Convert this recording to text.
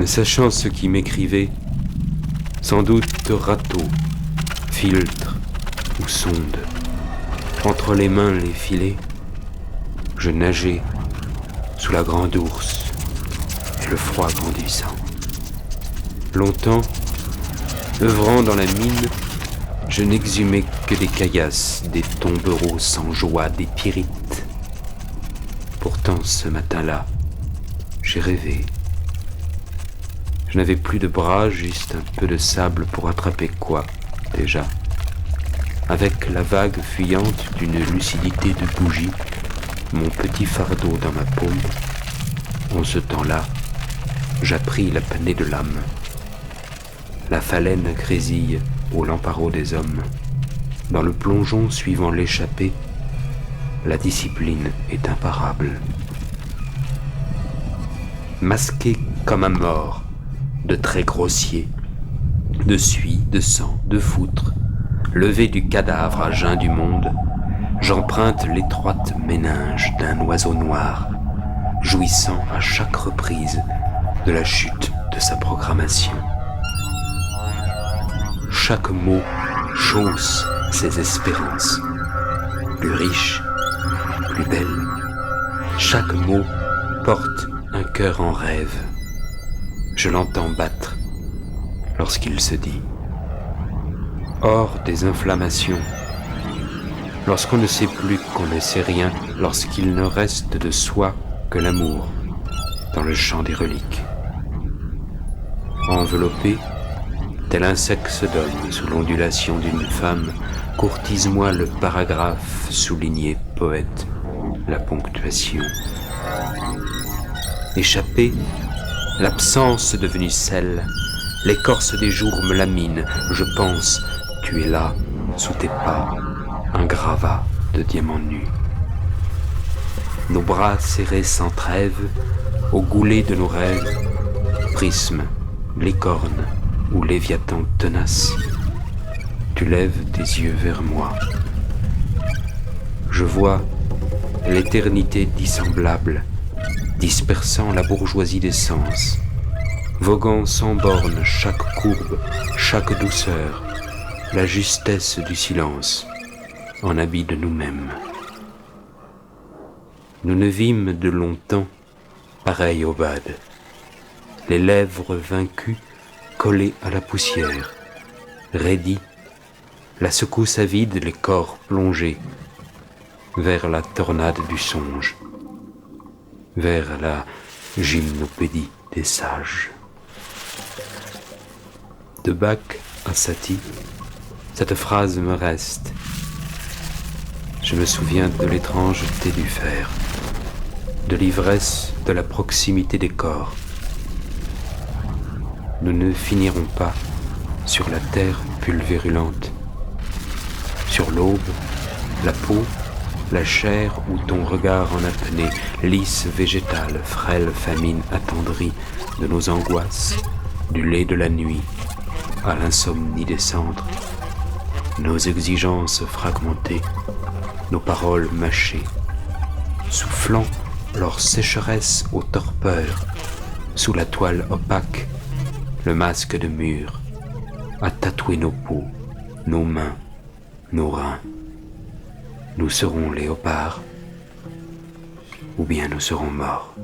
ne sachant ce qui m'écrivait, sans doute râteau, filtre ou sonde, entre les mains les filets, je nageais sous la grande ours et le froid grandissant. Longtemps, œuvrant dans la mine, je n'exhumais que des caillasses, des tombereaux sans joie, des pyrites. Pourtant, ce matin-là, j'ai rêvé. Je n'avais plus de bras, juste un peu de sable pour attraper quoi, déjà. Avec la vague fuyante d'une lucidité de bougie, mon petit fardeau dans ma paume, en ce temps-là, j'appris l'apnée de l'âme. La phalène grésille au lamparot des hommes. Dans le plongeon suivant l'échappée, la discipline est imparable. Masqué comme un mort, de traits grossiers, de suie, de sang, de foutre, levé du cadavre à jeun du monde, j'emprunte l'étroite méninge d'un oiseau noir, jouissant à chaque reprise de la chute de sa programmation. Chaque mot chausse ses espérances, plus riches, plus belles. Chaque mot porte un cœur en rêve. Je l'entends battre lorsqu'il se dit. Hors des inflammations, lorsqu'on ne sait plus qu'on ne sait rien, lorsqu'il ne reste de soi que l'amour dans le champ des reliques. Enveloppé, tel un sexe d'homme sous l'ondulation d'une femme, courtise-moi le paragraphe souligné poète, la ponctuation. Échappé, l'absence devenue sel, l'écorce des jours me lamine, je pense, tu es là, sous tes pas, un gravat de diamants nus. Nos bras serrés sans trêve, au goulet de nos rêves, prisme, licorne ou léviathan tenace, tu lèves tes yeux vers moi. Je vois l'éternité dissemblable, dispersant la bourgeoisie des sens, voguant sans borne chaque courbe, chaque douceur, la justesse du silence, en habit de nous-mêmes. Nous ne vîmes de longtemps pareil au bad, les lèvres vaincues collées à la poussière, raidis, la secousse avide, les corps plongés vers la tornade du songe, vers la gymnopédie des sages. De Bach à Satie, cette phrase me reste. Je me souviens de l'étrangeté du fer, de l'ivresse de la proximité des corps. Nous ne finirons pas sur la terre pulvérulente, sur l'aube, la peau, la chair ou ton regard en apnée, lisse végétale, frêle famine attendrie de nos angoisses, du lait de la nuit à l'insomnie des cendres, nos exigences fragmentées, nos paroles mâchées, soufflant leur sécheresse aux torpeurs, sous la toile opaque, le masque de mur, à tatouer nos peaux, nos mains, nos reins. Nous serons léopards, ou bien nous serons morts.